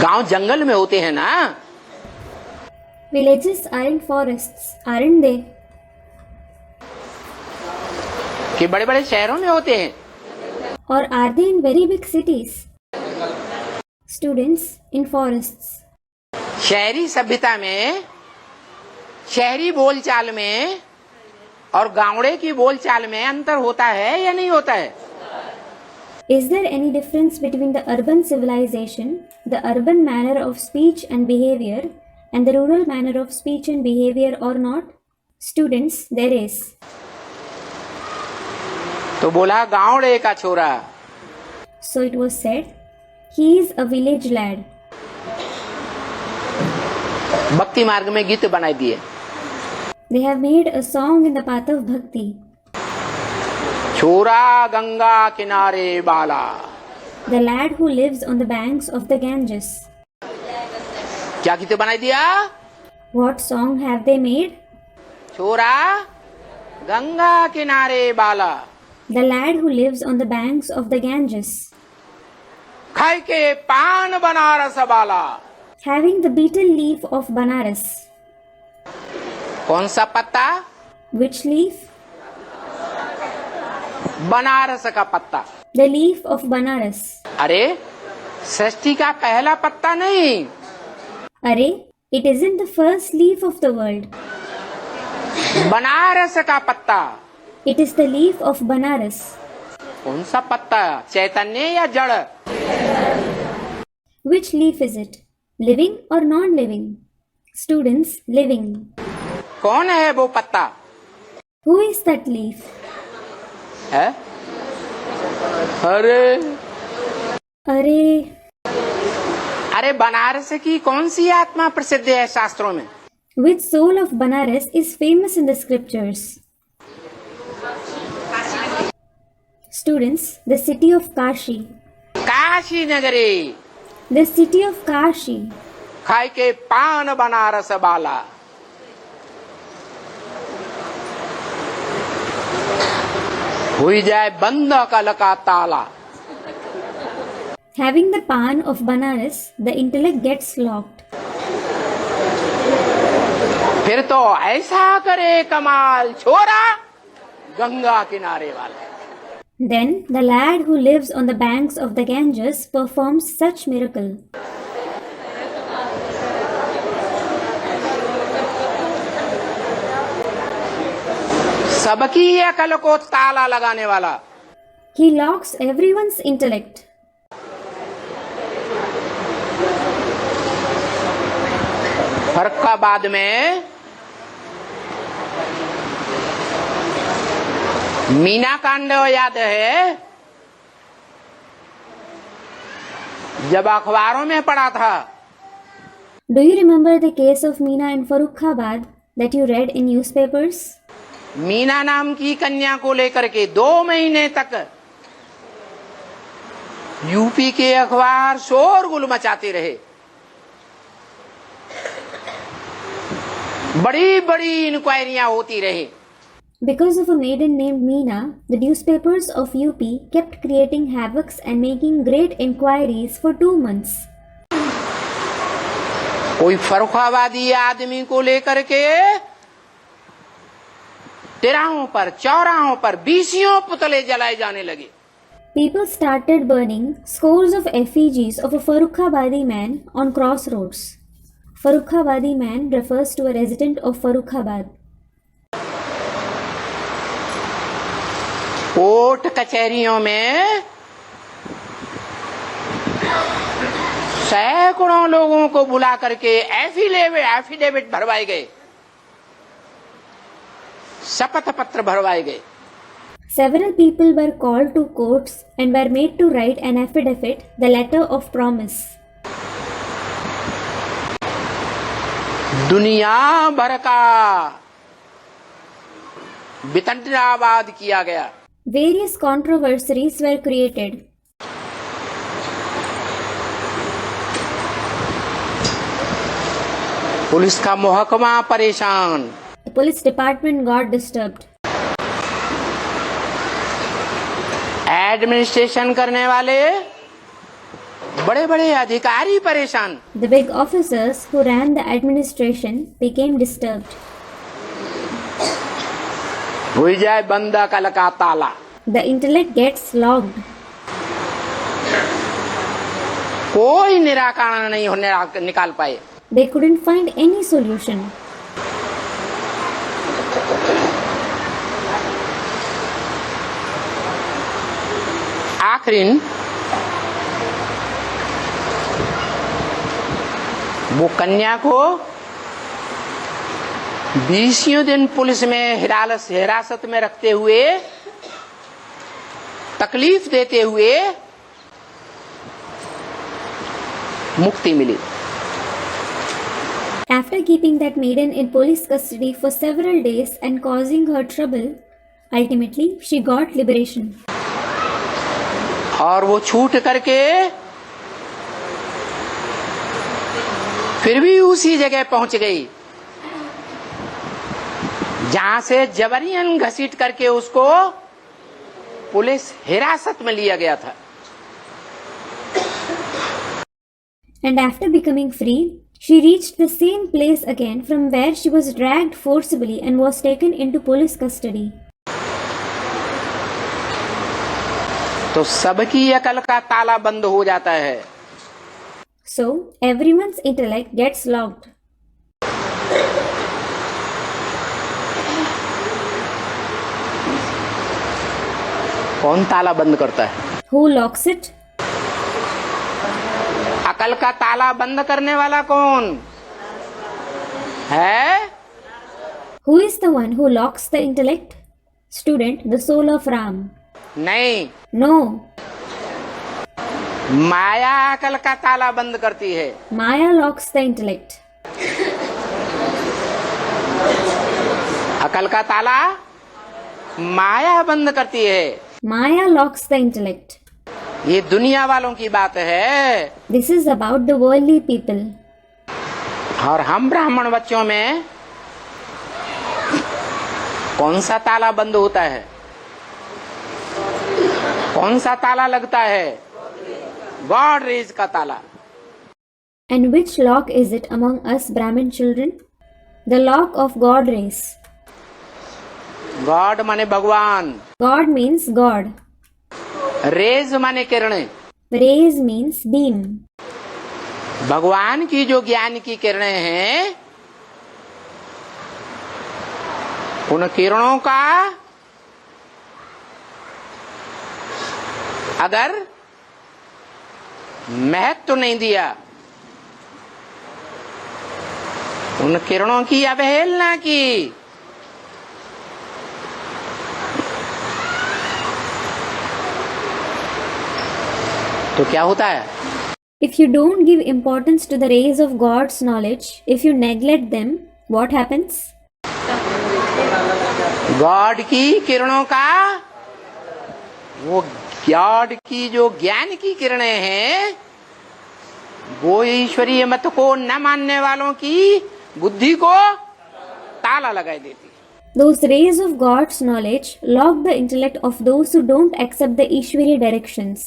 गांव जंगल में होते हैं ना। Villages are in forests, aren't they? कि बड़े बड़े शहरों में होते हैं। Or are they in very big cities? Students, in forests. शहरी सभ्यता में, शहरी बोलचाल में और गांवड़े की बोलचाल में अंतर होता है या नहीं होता है? Is there any difference between the urban civilization, the urban manner of speech and behavior, and the rural manner of speech and behavior or not? Students, there is. तो बोला गांवड़े का छोरा। So it was said, he is a village lad. भक्ति मार्ग में गीत बनाई दिए। They have made a song in the path of bhakti. छोरा गंगा किनारे बाला। The lad who lives on the banks of the Ganges. क्या गीत बनाई दिया? What song have they made? छोरा गंगा किनारे बाला। The lad who lives on the banks of the Ganges. खाई के पान बनारस बाला। Having the betel leaf of Banaras. कौन सा पत्ता? Which leaf? बनारस का पत्ता। The leaf of Banaras. अरे सृष्टि का पहला पत्ता नहीं। Arey, it isn't the first leaf of the world. Banaras का पत्ता। It is the leaf of Banaras. कौन सा पत्ता? चैतन्य या जड़? Which leaf is it? Living or non-living? Students, living. कौन है वो पत्ता? Who is that leaf? है? अरे Arey, अरे बनारस की कौन सी आत्मा प्रसिद्ध है शास्त्रों में? which soul of Banaras is famous in the scriptures? Students, the city of Kashi. Kashi नगरी। The city of Kashi. खाई के पान बनारस बाला। हुई जाए बंद कल का ताला। Having the pan of Banaras, the intellect gets locked. फिर तो ऐसा करे कमाल छोरा गंगा किनारे वाला। Then the lad who lives on the banks of the Ganges performs such miracle. सबकी अकल को ताला लगाने वाला। He locks everyone's intellect. Farrukhabad में मीना कांड याद है? जब अखबारों में पढ़ा था। Do you remember the case of Meena in Farrukhabad that you read in newspapers? Meena नाम की कन्या को लेकर के 2 महीने तक यूपी के अखबार शोरगुल मचाते रहे। बड़ी बड़ी इंक्वायरियां होती रही। Because of a maiden named Meena, the newspapers of UP kept creating havocs and making great inquiries for 2 months. कोई फर्रुखाबादी आदमी को लेकर के तिराहों पर, चौराहों पर बीसियों पुतले जलाए जाने लगे। People started burning scores of effigies of a Farrukhabadi man on crossroads. Farrukhabadi man refers to a resident of Farrukhabad. Court कचहरियों में सैकड़ों लोगों को बुला करके एफिडेविट भरवाए गए, शपथ पत्र भरवाए गए। Several people were called to courts and were made to write an affidavit, the letter of promise. दुनिया भर का वितंडवाद किया गया। Various controversies were created. Police का महकमा परेशान। The police department got disturbed. Administration करने वाले बड़े बड़े अधिकारी परेशान। The big officers who ran the administration became disturbed. हो जाए बंद अकल का ताला। The intellect gets locked. कोई निराकरण नहीं होने निकाल पाए। They couldn't find any solution. आखिर वो कन्या को 20 दिन पुलिस में हिरासत में रखते हुए, तकलीफ देते हुए मुक्ति मिली। After keeping that maiden in police custody for several days and causing her trouble, ultimately she got liberation. और वो छूट करके फिर भी उसी जगह पहुंच गई जहां से जबरियन घसीट करके उसको पुलिस हिरासत में लिया गया था। And after becoming free, she reached the same place again from where she was dragged forcibly and was taken into police custody. तो सबकी अकल का ताला बंद हो जाता है। So, everyone's intellect gets locked. कौन ताला बंद करता है? Who locks it? अकल का ताला बंद करने वाला कौन है? Who is the one who locks the intellect? Student, the soul of Ram. नहीं, No, माया अकल का ताला बंद करती है। Maya locks the intellect. अकल का ताला माया बंद करती है। Maya locks the intellect. ये दुनिया वालों की बात है। This is about the worldly people. और हम ब्राह्मण बच्चों में कौन सा ताला बंद होता है? कौन सा ताला लगता है? गॉड रेज का ताला। And which lock is it among us Brahmin children? The lock of God rays. God माने भगवान, God means God. रेज माने किरणें। Rays means beam. भगवान की जो ज्ञान की किरणें हैं, उन किरणों का अगर महत्व नहीं दिया, उन किरणों की अवहेलना की, तो क्या होता है? If you don't give importance to the rays of God's knowledge, if you neglect them, what happens? God की किरणों का, वो गॉड की जो ज्ञान की किरणें हैं, वो ईश्वरीय मत को न मानने वालों की बुद्धि को ताला लगाए देती है। Those rays of God's knowledge lock the intellect of those who don't accept the Ishwari directions.